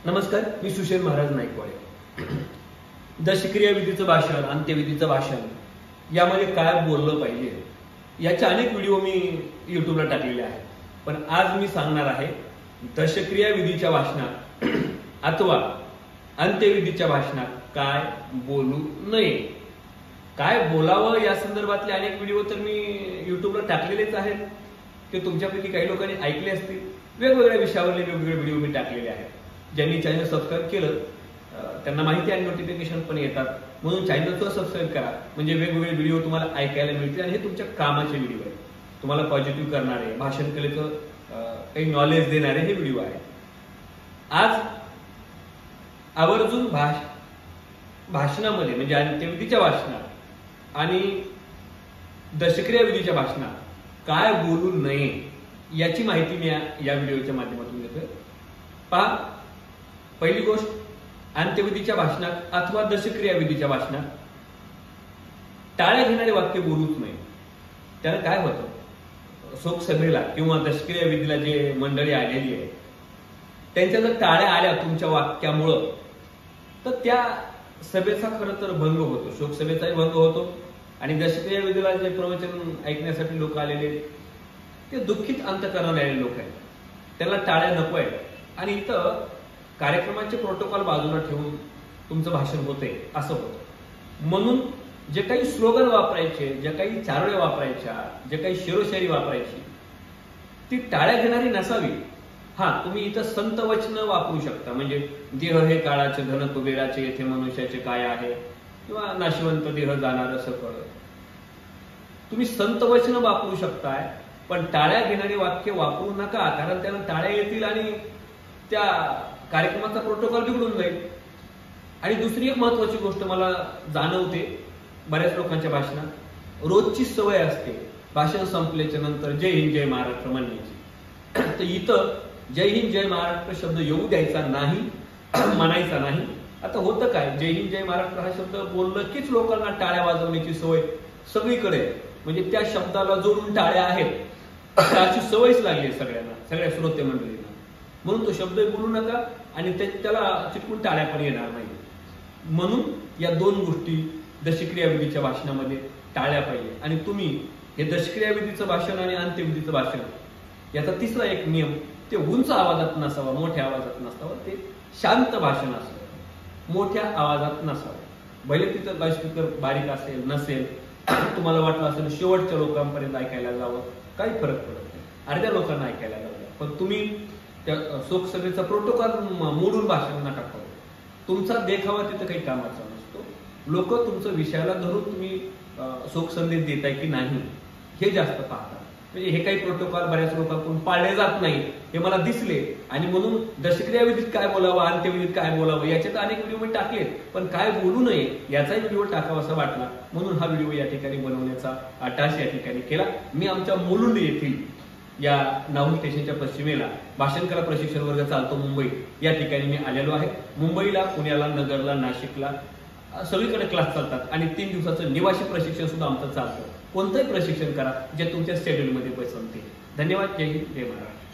नमस्कार, मी सुशील महाराज नाईकवाडे. दशक्रिया विधीचं भाषण, अंत्यविधीचं भाषण यामध्ये काय बोललं पाहिजे याचे अनेक व्हिडिओ मी युट्यूबला टाकलेले आहेत. पण आज मी सांगणार आहे दशक्रिया विधीच्या भाषणात अथवा अंत्यविधीच्या भाषणात काय बोलू नये, काय बोलावं या संदर्भातले अनेक व्हिडिओ तर मी युट्यूबला टाकलेलेच आहेत. ते तुमच्यापैकी काही लोकांनी ऐकले असतील. वेगवेगळ्या विषयावरले वेगवेगळे व्हिडिओ मी टाकलेले आहेत. ज्यांनी चॅनल सबस्क्राईब केलं त्यांना माहिती आणि नोटिफिकेशन पण येतात, म्हणून चॅनलचं सबस्क्राईब करा, म्हणजे वेगवेगळे व्हिडिओ तुम्हाला ऐकायला मिळतील. आणि हे तुमच्या कामाचे व्हिडिओ आहेत, तुम्हाला पॉझिटिव्ह करणारे, भाषण कलेचं काही नॉलेज देणारे हे व्हिडिओ आहेत. आज आवर्जून भाषणामध्ये म्हणजे अंत्यविधीच्या भाषणात आणि दशक्रिया विधीच्या भाषणात काय बोलू नये याची माहिती मी या व्हिडिओच्या माध्यमातून देतोय. पहा, पहिली गोष्ट, अंत्यविधीच्या भाषणात अथवा दशक्रिया विधीच्या भाषणात टाळ्या घेणारे वाक्य बोलूच नये. त्यानं काय होतं, शोकसभेला किंवा दशक्रिया विधीला जे मंडळी आलेली आहे त्यांच्या जर टाळ्या आल्या तुमच्या वाक्यामुळं तर त्या सभेचा खरं तर भंग होतो, शोकसभेचाही भंग होतो. आणि दशक्रिया विधीला जे प्रवचन ऐकण्यासाठी लोक आलेले ते दुःखित अंतःकरणाने आलेले लोक आहेत, त्यांना टाळ्या नको आहेत. आणि इथं कार्यक्रमाचे प्रोटोकॉल बाजूला ठेवून तुमचं भाषण होतंय असं होतं. म्हणून जे काही स्लोगन वापरायचे, जे काही चारोळ्या वापरायच्या, जे काही शेरोशायरी वापरायची ती टाळ्या घेणारी नसावी. हा, तुम्ही इथं संत वचन वापरू शकता, म्हणजे देह हे काळाचे धन कुबेराचे, येथे मनुष्याचे काय आहे, किंवा नाशिवंत देह जाणार सकळ. तुम्ही संत वचन वापरू शकताय, पण टाळ्या घेणारी वाक्य वापरू नका, कारण त्यांना टाळ्या येतील आणि त्या कार्यक्रमाचा प्रोटोकॉल बिघडून जाईल. आणि दुसरी एक महत्वाची गोष्ट मला जाणवते बऱ्याच लोकांच्या भाषणात, रोजची सवय असते भाषण संपल्याच्या नंतर जय हिंद जय महाराष्ट्र म्हणण्याची. तर इथं जय हिंद जय महाराष्ट्र शब्द येऊ द्यायचा नाही, म्हणायचा नाही. आता होतं काय, जय हिंद जय महाराष्ट्र हा शब्द बोललं कीच लोकांना टाळ्या वाजवण्याची सवय सगळीकडे, म्हणजे त्या शब्दाला जोडून टाळ्या आहेत त्याची सवयच लागली सगळ्यांना, सगळ्या श्रोते मंडळींना. म्हणून तो शब्द बोलू नका आणि त्याला चिटकून टाळ्या पण येणार नाही. म्हणून या दोन गोष्टी दशक्रिया विधीच्या भाषणामध्ये टाळ्या पाहिजे. आणि तुम्ही हे दशक्रिया विधीचं भाषण आणि अंत्यविधीचं भाषण याचा तिसरा एक नियम, ते उंच आवाजात नसावं, मोठ्या आवाजात नसावं, ते शांत भाषण असावं, मोठ्या आवाजात नसावं. भले तिथं लाऊडस्पीकर बारीक असेल नसेल, तुम्हाला वाटलं असेल शेवटच्या लोकांपर्यंत ऐकायला जावं, काही फरक पडत नाही, अर्ध्या लोकांना ऐकायला जावं. पण तुम्ही त्या शोकसभेचा प्रोटोकॉल मोडून भाषण नका करू. तुमचा देखावा तिथं काही कामाचा नसतो. लोक तुमचं विषयाला धरून तुम्ही शोकसंदेश देताय की नाही हे जास्त पाहतात. म्हणजे हे काही प्रोटोकॉल बऱ्याच लोकांकडून पाळले जात नाही हे मला दिसले, आणि म्हणून दशक्रिया विधीत काय बोलावं, अंत्यविधीत काय बोलावं याच्यात अनेक व्हिडिओ मी टाकलेत, पण काय बोलू नये याचाही व्हिडिओ टाकावा असा वाटला, म्हणून हा व्हिडिओ या ठिकाणी बनवण्याचा आटास या ठिकाणी केला. मी आमच्या मुलुंड येथील या नाऊन स्टेशनच्या पश्चिमेला भाषण कला प्रशिक्षण वर्ग चालतो मुंबई, या ठिकाणी मी आलेलो आहे. मुंबईला, पुण्याला, नगरला, नाशिकला सगळीकडे क्लास चालतात आणि 3 दिवसाचं निवासी प्रशिक्षण सुद्धा आमचं चालतं. कोणतंही प्रशिक्षण करा जे तुमच्या शेड्यूलमध्ये पसंत येईल. धन्यवाद. जय हिंद जय महाराष्ट्र.